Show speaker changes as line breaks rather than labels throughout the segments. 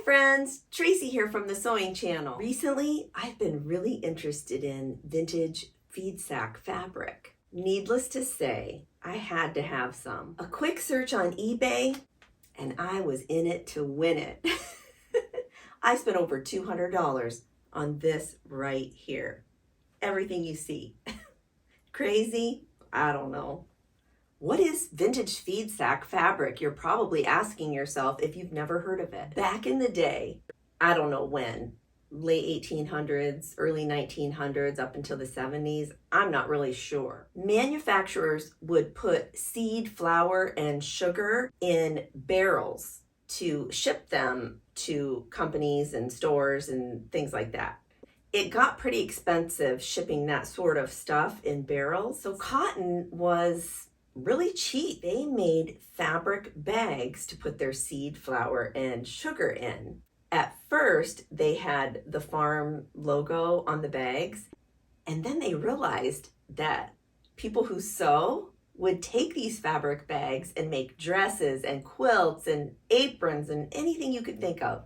friends, Tracy here from the Sewing Channel. Recently, I've been really interested in vintage FeedSack fabric. Needless to say, I had to have some. A quick search on eBay, and I was in it to win it. I spent over $200 on this right here. Everything you see. Crazy? I don't know. What is vintage FeedSack fabric? You're probably asking yourself if you've never heard of it. Back in the day, I don't know when, late 1800s, early 1900s, up until the 70s, I'm not really sure. Manufacturers would put seed, flour, and sugar in barrels to ship them to companies and stores and things like that. It got pretty expensive shipping that sort of stuff in barrels, so cotton was really cheap. They made fabric bags to put their seed, flour, and sugar in. At first, they had the farm logo on the bags, and then they realized that people who sew would take these fabric bags and make dresses and quilts and aprons and anything you could think of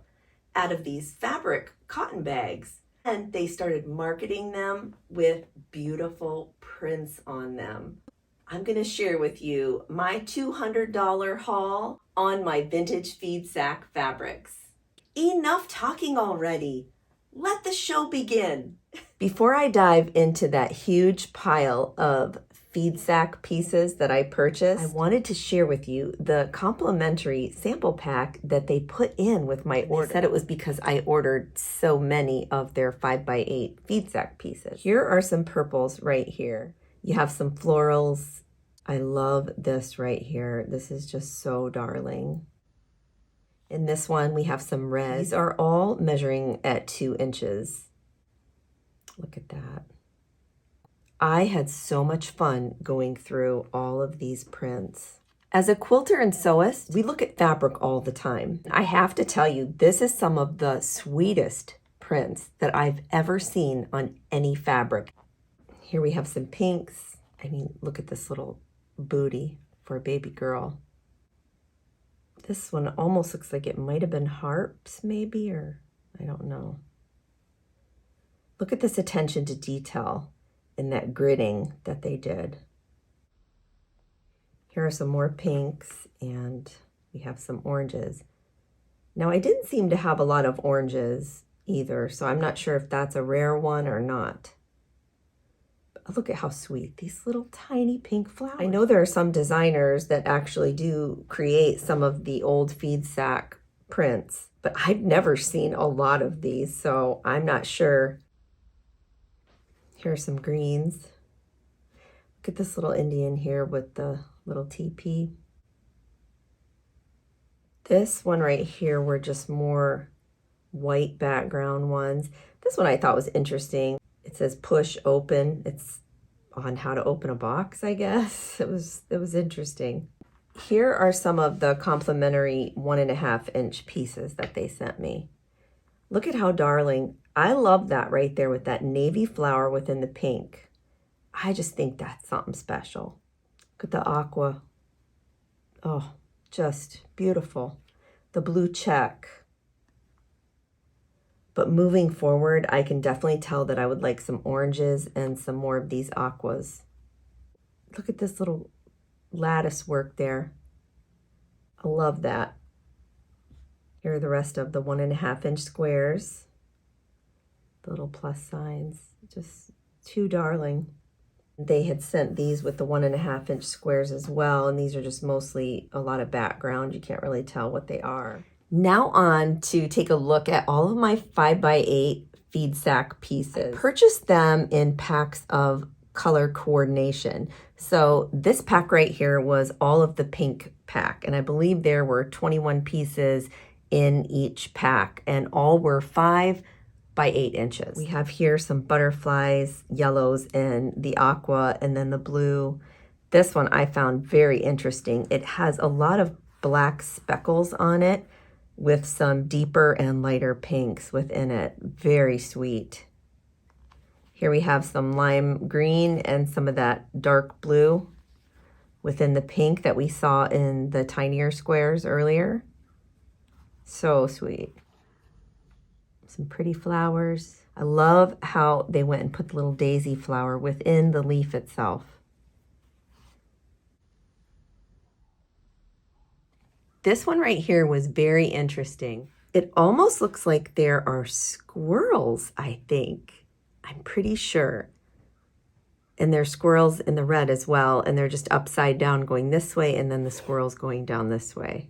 out of these fabric cotton bags. And they started marketing them with beautiful prints on them. I'm going to share with you my $200 haul on my vintage FeedSack fabrics. Enough talking already. Let the show begin. Before I dive into that huge pile of FeedSack pieces that I purchased, I wanted to share with you the complimentary sample pack that they put in with my order. They said it was because I ordered so many of their 5x8 FeedSack pieces. Here are some purples right here. You have some florals. I love this right here. This is just so darling. In this one, we have some reds. These are all measuring at 2 inches. Look at that. I had so much fun going through all of these prints. As a quilter and sewist, we look at fabric all the time. I have to tell you, this is some of the sweetest prints that I've ever seen on any fabric. Here we have some pinks. I mean, look at this little booty for a baby girl. This one almost looks like it might have been harps maybe, or I don't know. Look at this attention to detail in that gridding that they did. Here are some more pinks, and we have some oranges. Now, I didn't seem to have a lot of oranges either, so I'm not sure if that's a rare one or not. Look at how sweet, these little tiny pink flowers. I know there are some designers that actually do create some of the old FeedSack prints, but I've never seen a lot of these, so I'm not sure. Here are some greens. Look at this little Indian here with the little teepee. This one right here were just more white background ones. This one I thought was interesting. It says push open. It's on how to open a box, I guess. It was interesting. Here are some of the complimentary 1.5 inch pieces that they sent me. Look at how darling. I love that right there with that navy flower within the pink. I just think that's something special. Look at the aqua. Oh, just beautiful. The blue check. But moving forward, I can definitely tell that I would like some oranges and some more of these aquas. Look at this little lattice work there. I love that. Here are the rest of the 1.5 inch squares. The little plus signs, just too darling. They had sent these with the 1.5 inch squares as well, and these are just mostly a lot of background. You can't really tell what they are. Now on to take a look at all of my 5x8 FeedSack pieces. I purchased them in packs of color coordination. So this pack right here was all of the pink pack, and I believe there were 21 pieces in each pack, and all were 5 by 8 inches. We have here some butterflies, yellows, and the aqua, and then the blue. This one I found very interesting. It has a lot of black speckles on it, with some deeper and lighter pinks within it. Very sweet. Here we have some lime green and some of that dark blue within the pink that we saw in the tinier squares earlier. So sweet. Some pretty flowers. I love how they went and put the little daisy flower within the leaf itself. This one right here was very interesting. It almost looks like there are squirrels, I think. I'm pretty sure. And there's squirrels in the red as well, and they're just upside down going this way, and then the squirrels going down this way.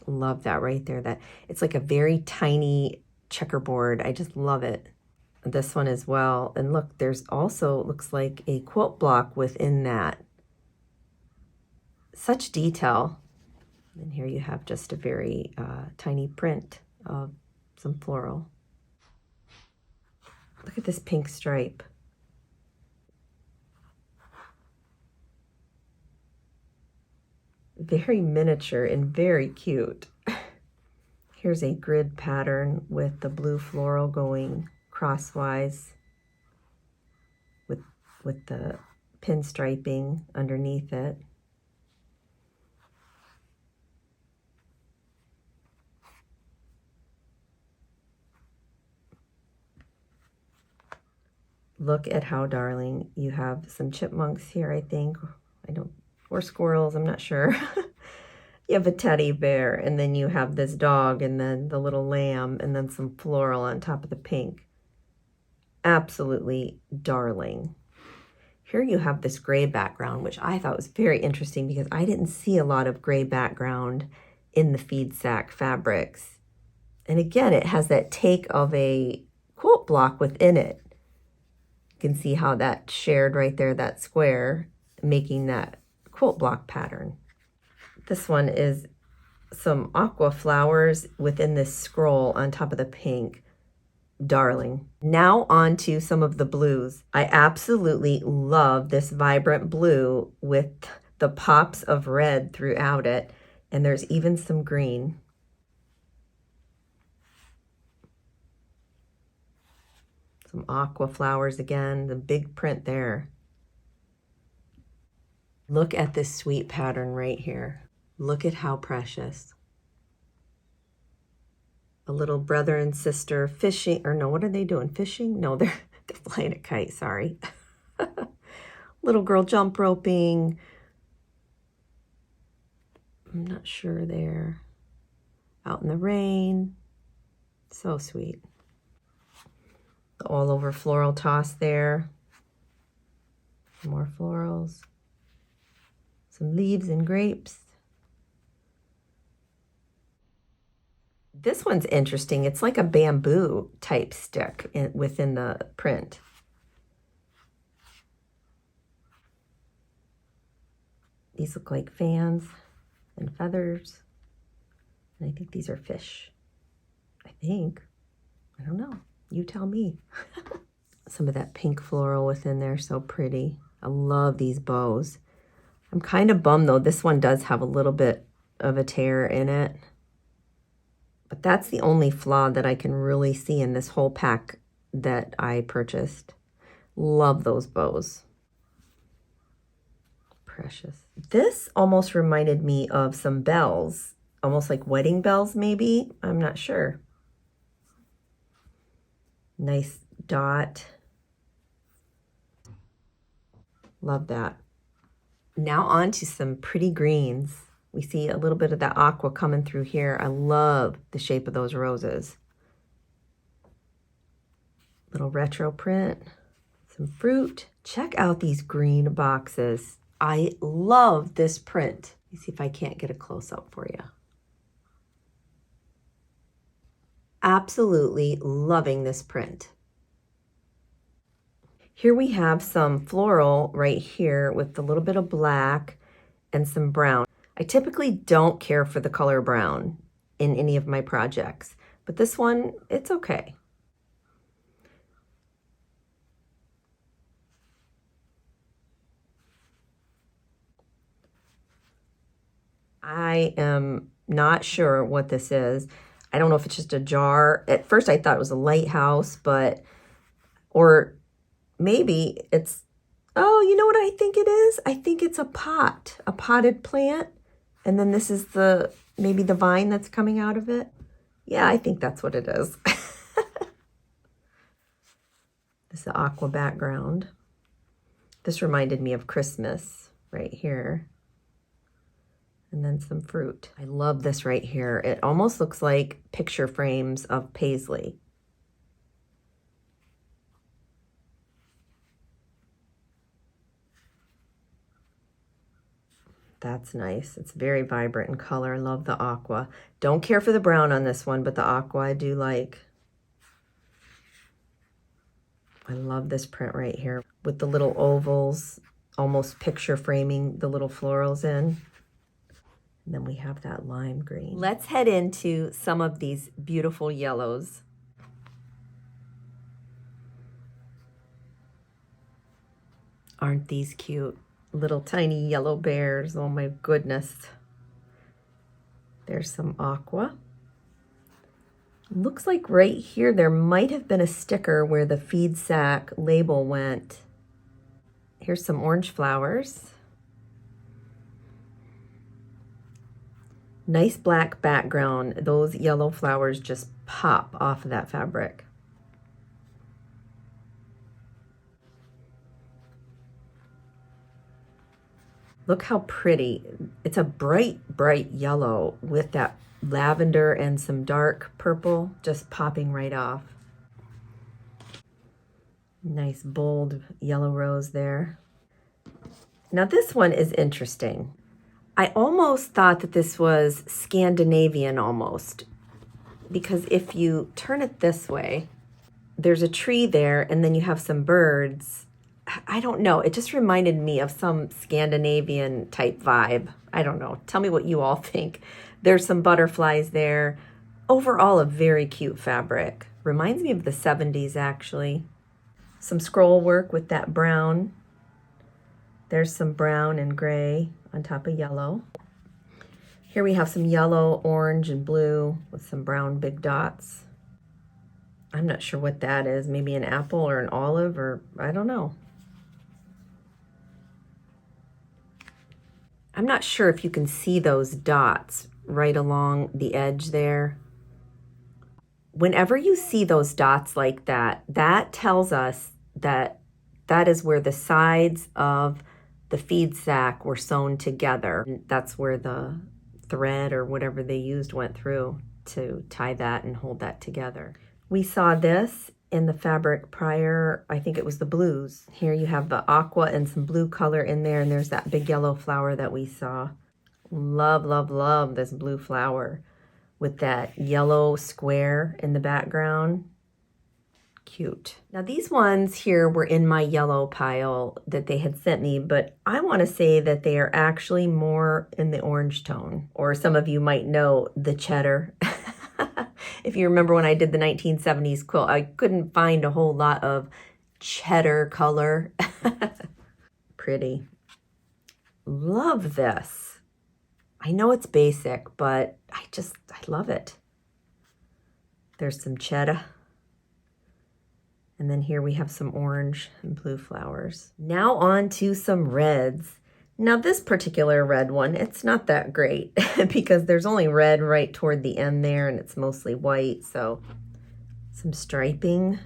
Love that right there. That it's like a very tiny checkerboard. I just love it. This one as well. And look, there's also, looks like a quilt block within that. Such detail. And here you have just a very tiny print of some floral. Look at this pink stripe. Very miniature and very cute. Here's a grid pattern with the blue floral going crosswise with the pinstriping underneath it. Look at how darling. You have some chipmunks here, I think. Or squirrels, I'm not sure. You have a teddy bear, and then you have this dog, and then the little lamb, and then some floral on top of the pink. Absolutely darling. Here you have this gray background, which I thought was very interesting because I didn't see a lot of gray background in the FeedSack fabrics. And again, it has that take of a quilt block within it. You can see how that shared right there, that square, making that quilt block pattern. This one is some aqua flowers within this scroll on top of the pink. Darling. Now on to some of the blues. I absolutely love this vibrant blue with the pops of red throughout it, and there's even some green. Some aqua flowers again, the big print there. Look at this sweet pattern right here. Look at how precious. A little brother and sister fishing, or no, what are they doing? Fishing? No, they're flying a kite, sorry. Little girl jump roping. I'm not sure there. Out in the rain. So sweet. The all over floral toss there. More florals. Some leaves and grapes. This one's interesting. It's like a bamboo type stick within the print. These look like fans and feathers. And I think these are fish. I think. I don't know. You tell me. Some of that pink floral within there, so pretty. I love these bows. I'm kind of bummed though. This one does have a little bit of a tear in it. But that's the only flaw that I can really see in this whole pack that I purchased. Love those bows. Precious. This almost reminded me of some bells, almost like wedding bells maybe. I'm not sure. Nice dot. Love that. Now on to some pretty greens. We see a little bit of that aqua coming through here. I love the shape of those roses. Little retro print, some fruit. Check out these green boxes. I love this print. Let me see if I can't get a close-up for you. Absolutely loving this print. Here we have some floral right here with a little bit of black and some brown. I typically don't care for the color brown in any of my projects, but this one, it's okay. I am not sure what this is. I don't know if it's just a jar. At first I thought it was a lighthouse, or maybe it's Oh, you know what I think it is? I think it's a potted plant. And then this is maybe the vine that's coming out of it. Yeah, I think that's what it is. This is the aqua background. This reminded me of Christmas right here. And then some fruit. I love this right here. It almost looks like picture frames of paisley. That's nice. It's very vibrant in color. I love the aqua. Don't care for the brown on this one, but the aqua I do like. I love this print right here with the little ovals, almost picture framing the little florals in. And then we have that lime green. Let's head into some of these beautiful yellows. Aren't these cute? Little tiny yellow bears. Oh my goodness. There's some aqua. Looks like right here there might have been a sticker where the FeedSack label went. Here's some orange flowers. Nice black background. Those yellow flowers just pop off of that fabric. Look how pretty. It's a bright, bright yellow with that lavender and some dark purple just popping right off. Nice bold yellow rose there. Now this one is interesting. I almost thought that this was Scandinavian almost, because if you turn it this way, there's a tree there and then you have some birds. I don't know. It just reminded me of some Scandinavian type vibe. I don't know. Tell me what you all think. There's some butterflies there. Overall, a very cute fabric. Reminds me of the 70s, actually. Some scroll work with that brown. There's some brown and gray on top of yellow. Here we have some yellow, orange, and blue with some brown big dots. I'm not sure what that is. Maybe an apple or an olive, or I don't know. I'm not sure if you can see those dots right along the edge there. Whenever you see those dots like that, that tells us that that is where the sides of the FeedSack were sewn together. That's where the thread or whatever they used went through to tie that and hold that together. We saw this in the fabric prior. I think it was the blues. Here you have the aqua and some blue color in there, and there's that big yellow flower that we saw. Love, love, love this blue flower with that yellow square in the background. Cute. Now these ones here were in my yellow pile that they had sent me, but I want to say that they are actually more in the orange tone, or some of you might know the cheddar. If you remember when I did the 1970s quilt, I couldn't find a whole lot of cheddar color. Pretty. Love this. I know it's basic, but I love it. There's some cheddar. And then here we have some orange and blue flowers. Now on to some reds. Now this particular red one, it's not that great because there's only red right toward the end there and it's mostly white. So some striping,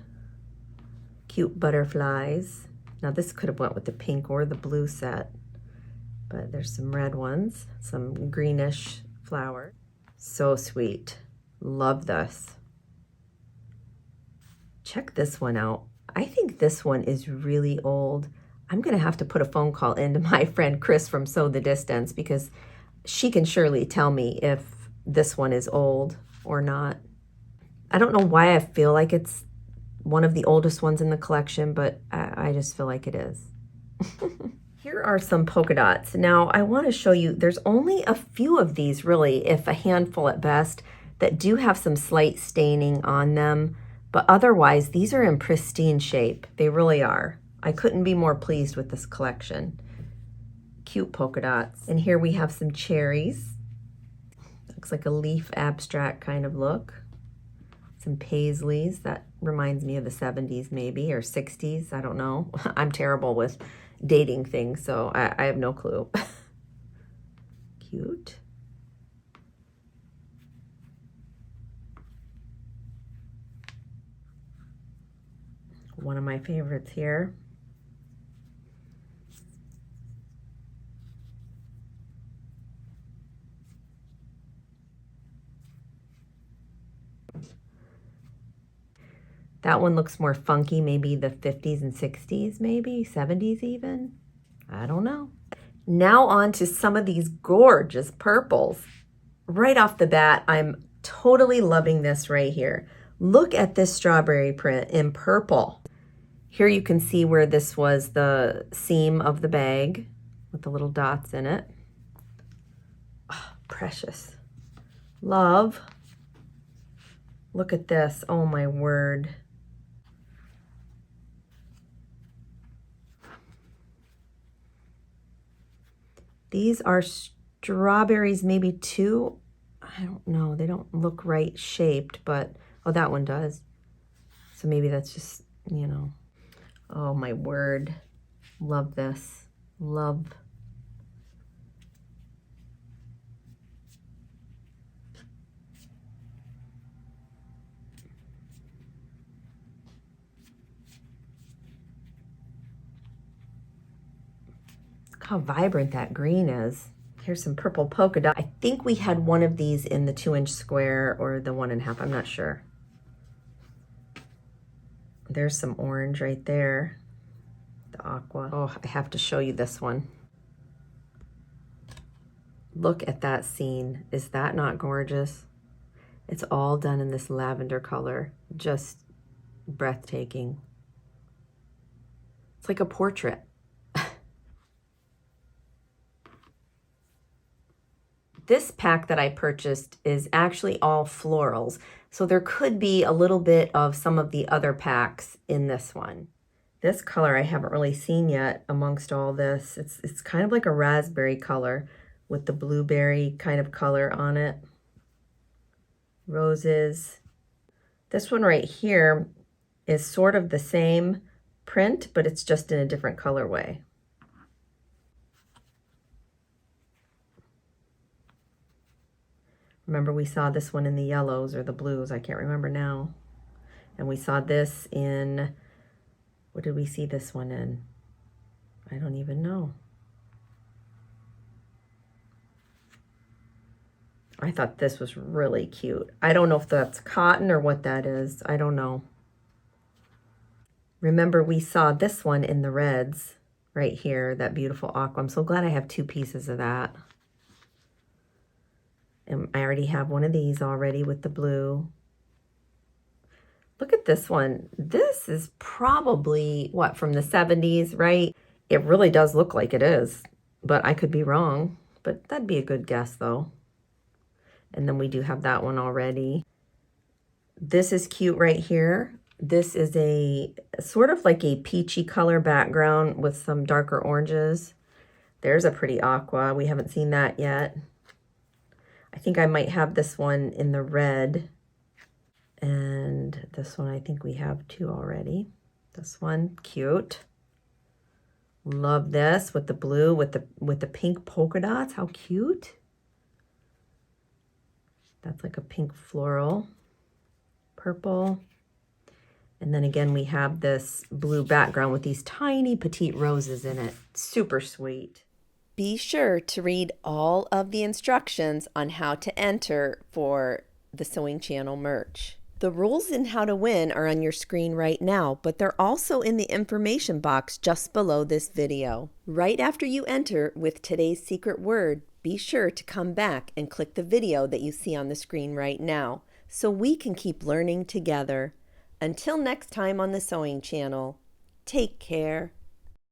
cute butterflies. Now this could have went with the pink or the blue set, but there's some red ones, some greenish flower. So sweet. Love this. Check this one out. I think this one is really old. I'm going to have to put a phone call into my friend Chris from Sew the Distance because she can surely tell me if this one is old or not. I don't know why I feel like it's one of the oldest ones in the collection, but I just feel like it is. Here are some polka dots. Now I want to show you, there's only a few of these really, if a handful at best, that do have some slight staining on them. But otherwise, these are in pristine shape. They really are. I couldn't be more pleased with this collection. Cute polka dots. And here we have some cherries. Looks like a leaf abstract kind of look. Some paisleys. That reminds me of the 70s maybe, or 60s. I don't know. I'm terrible with dating thing, so I have no clue. Cute. One of my favorites here. That one looks more funky, maybe the 50s and 60s, maybe 70s even. I don't know. Now on to some of these gorgeous purples. Right off the bat, I'm totally loving this right here. Look at this strawberry print in purple. Here you can see where this was the seam of the bag with the little dots in it. Oh, precious. Love. Look at this. Oh my word. These are strawberries, maybe two. I don't know. They don't look right shaped, but, oh, that one does. So maybe that's just, you know. Oh, my word. Love this. Love. Look how vibrant that green is. Here's some purple polka dot. I think we had one of these in the 2-inch square or the 1.5. I'm not sure. There's some orange right there. The aqua. Oh, I have to show you this one. Look at that scene. Is that not gorgeous? It's all done in this lavender color. Just breathtaking. It's like a portrait. This pack that I purchased is actually all florals, so there could be a little bit of some of the other packs in this one. This color I haven't really seen yet amongst all this. It's kind of like a raspberry color with the blueberry kind of color on it. Roses. This one right here is sort of the same print, but it's just in a different colorway. Remember, we saw this one in the yellows or the blues, I can't remember now. And we saw this in, what did we see this one in? I don't even know. I thought this was really cute. I don't know if that's cotton or what that is. I don't know. Remember, we saw this one in the reds right here, that beautiful aqua. I'm so glad I have 2 pieces of that. And I already have one of these already with the blue. Look at this one. This is probably, what, from the 70s, right? It really does look like it is, but I could be wrong. But that'd be a good guess, though. And then we do have that one already. This is cute right here. This is a sort of like a peachy color background with some darker oranges. There's a pretty aqua. We haven't seen that yet. I think I might have this one in the red. And this one, I think we have 2 already. This one, cute. Love this with the blue, with the pink polka dots. How cute. That's like a pink floral. Purple. And then again, we have this blue background with these tiny petite roses in it. Super sweet. Be sure to read all of the instructions on how to enter for the Sewing Channel merch. The rules and how to win are on your screen right now, but they're also in the information box just below this video. Right after you enter with today's secret word, be sure to come back and click the video that you see on the screen right now so we can keep learning together. Until next time on the Sewing Channel, take care.